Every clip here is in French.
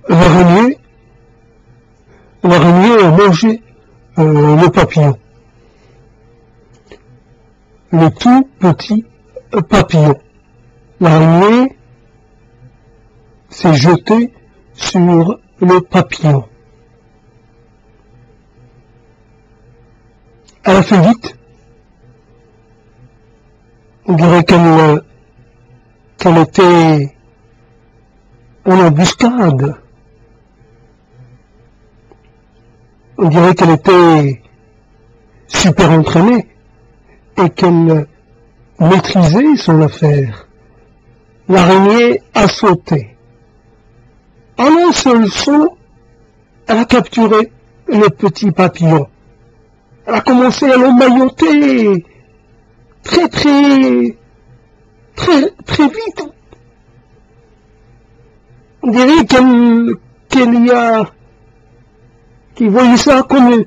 L'araignée a mangé le papillon. Le tout petit papillon. L'araignée s'est jetée sur le papillon. Elle a fait vite. On dirait qu'elle était en embuscade. On dirait qu'elle était super entraînée et qu'elle maîtrisait son affaire. L'araignée a sauté. En un seul saut, elle a capturé le petit papillon. Elle a commencé à l'emmailloter très vite. On dirait qu'il voyait ça comme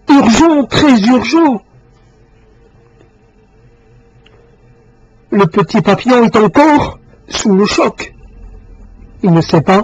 urgent, très urgent. Le petit papillon est encore sous le choc. Il ne sait pas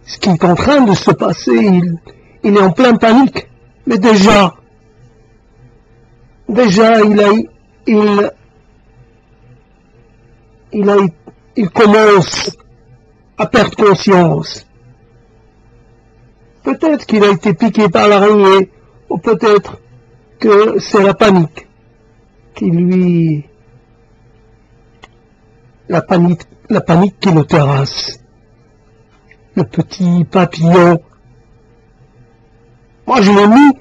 ce qui est en train de se passer. Il est en pleine panique. Mais déjà, il commence à perdre conscience. Peut-être qu'il a été piqué par l'araignée, ou peut-être que c'est la panique la panique qui le terrasse. Le petit papillon. Moi, je l'ai mis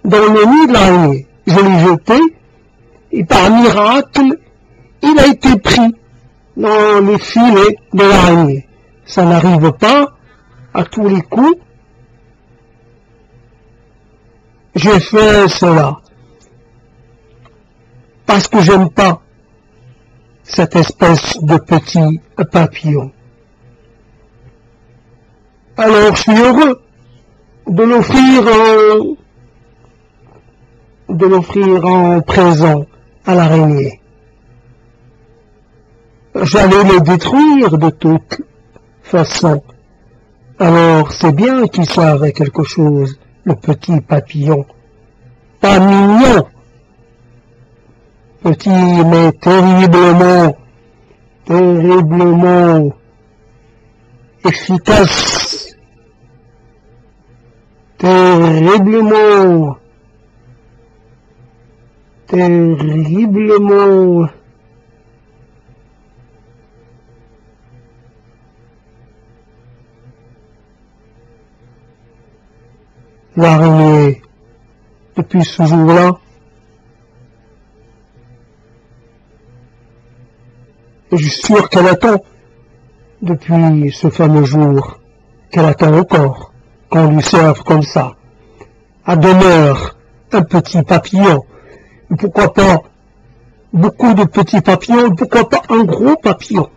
dans le nid de l'araignée. Je l'ai jeté, et par miracle, il a été pris dans les filets de l'araignée. Ça n'arrive pas à tous les coups. J'ai fait cela parce que j'aime pas cette espèce de petit papillon. Alors je suis heureux de l'offrir en présent à l'araignée. J'allais le détruire de toute façon. Alors c'est bien qu'il serve à quelque chose, le petit papillon. Pas mignon, petit mais terriblement efficace, terriblement l'araignée, depuis ce jour-là, et je suis sûr qu'elle attend, depuis ce fameux jour, qu'elle attend encore, qu'on lui serve comme ça, à demeure, un petit papillon, et pourquoi pas beaucoup de petits papillons, et pourquoi pas un gros papillon.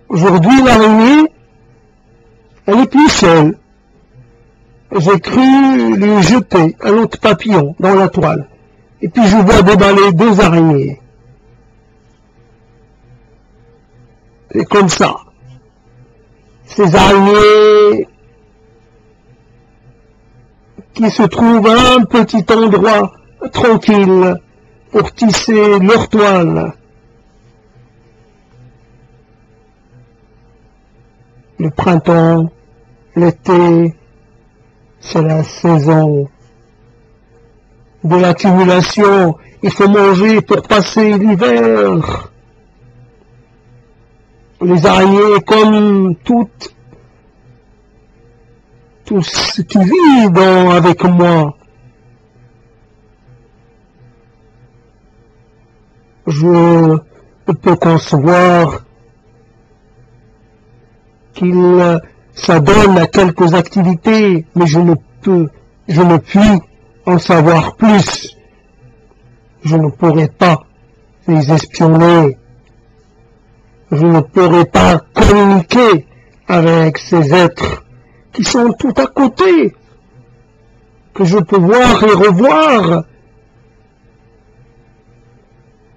Aujourd'hui, l'araignée, elle est plus seule. J'ai cru lui jeter un autre papillon dans la toile. Et puis je vois déballer 2 araignées. Et comme ça, ces araignées qui se trouvent à un petit endroit tranquille pour tisser leur toile. Le printemps, l'été, c'est la saison de l'accumulation. Il faut manger pour passer l'hiver. Les araignées, comme tous ceux qui vivent avec moi, je peux concevoir qu'il s'adonne à quelques activités, mais je ne puis en savoir plus. Je ne pourrai pas les espionner. Je ne pourrai pas communiquer avec ces êtres qui sont tout à côté, que je peux voir et revoir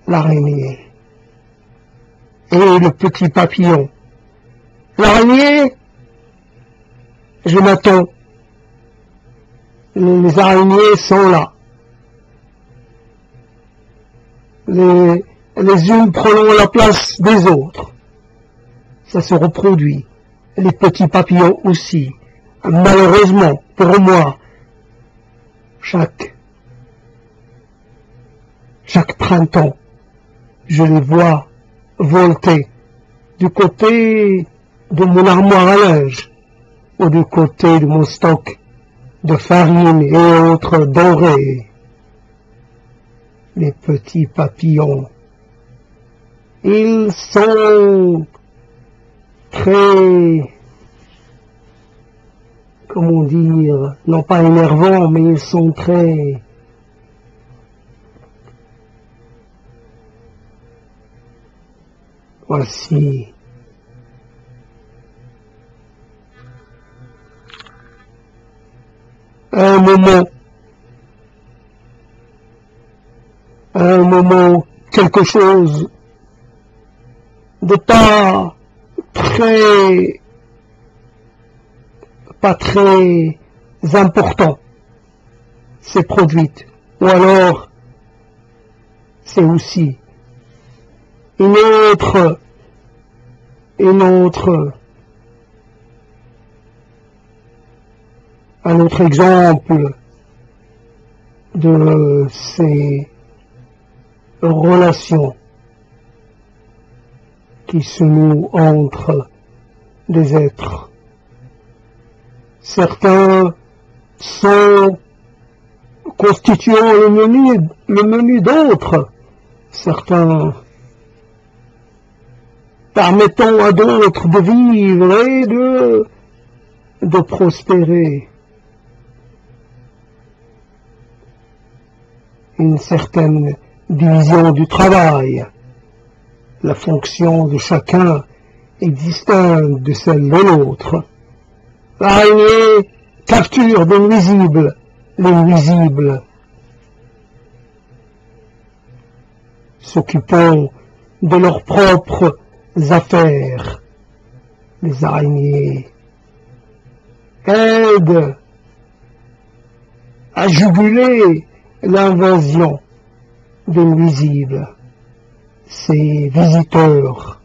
l'araignée et le petit papillon. L'araignée, je m'attends. Les araignées sont là. Les unes prenant la place des autres. Ça se reproduit. Les petits papillons aussi. Malheureusement, pour moi, chaque printemps, je les vois volter du côté de mon armoire à linge ou du côté de mon stock de farine et autres denrées. Les petits papillons, ils sont très, comment dire, non pas énervants, mais ils sont très, voici, un moment, quelque chose de pas très important s'est produite, ou alors c'est aussi un autre exemple de ces relations qui se nouent entre des êtres. Certains sont constituant le menu d'autres, certains permettant à d'autres de vivre et de prospérer. Une certaine division du travail. La fonction de chacun est distincte de celle de l'autre. L'araignée capture des nuisibles, les nuisibles s'occupant de leurs propres affaires. Les araignées aident à juguler l'invasion des nuisibles, ces visiteurs,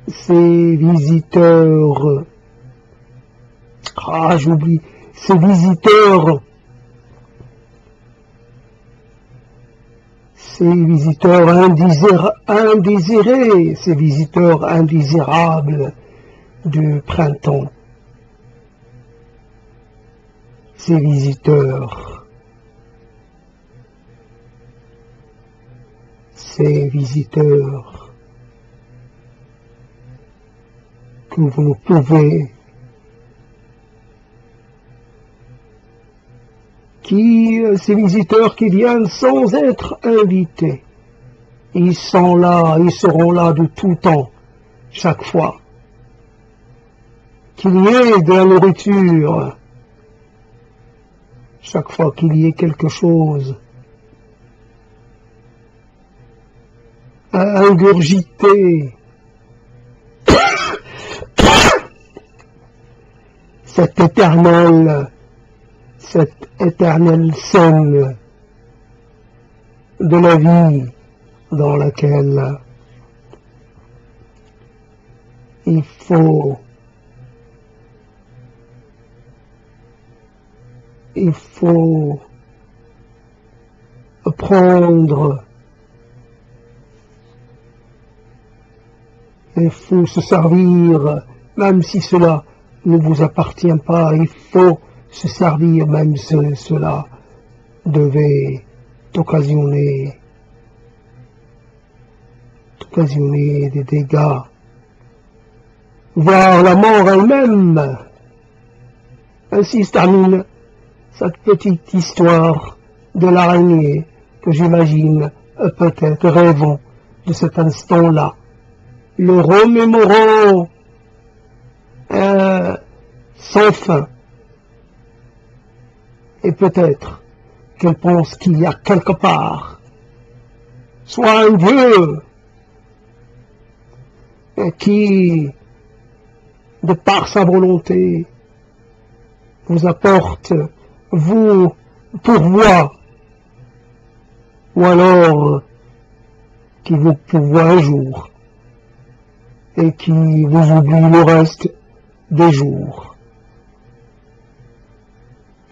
ces visiteurs indésirés, ces visiteurs indésirables du printemps, ces visiteurs que vous ne pouvez, ces visiteurs qui viennent sans être invités. Ils sont là, ils seront là de tout temps, chaque fois qu'il y ait de la nourriture, chaque fois qu'il y ait quelque chose à ingurgiter. Cette éternelle scène de la vie dans laquelle il faut prendre, il faut se servir, même si cela ne vous appartient pas, il faut se servir, même si cela devait occasionner des dégâts, voire la mort elle-même. Ainsi se termine cette petite histoire de l'araignée que j'imagine peut-être rêvant de cet instant-là, le remémorant sans fin. Et peut-être qu'elle pense qu'il y a quelque part soit un Dieu qui, de par sa volonté, vous apporte, vous pourvoit, ou alors qui vous pourvoit un jour et qui vous oublie le reste des jours.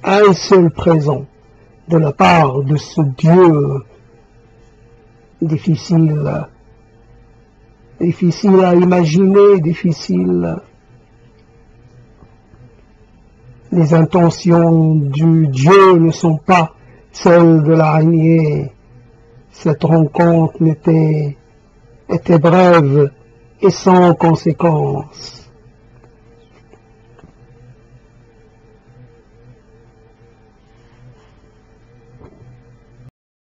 Un seul présent de la part de ce Dieu difficile à imaginer, difficile. Les intentions du Dieu ne sont pas celles de l'araignée. Cette rencontre était brève et sans conséquence.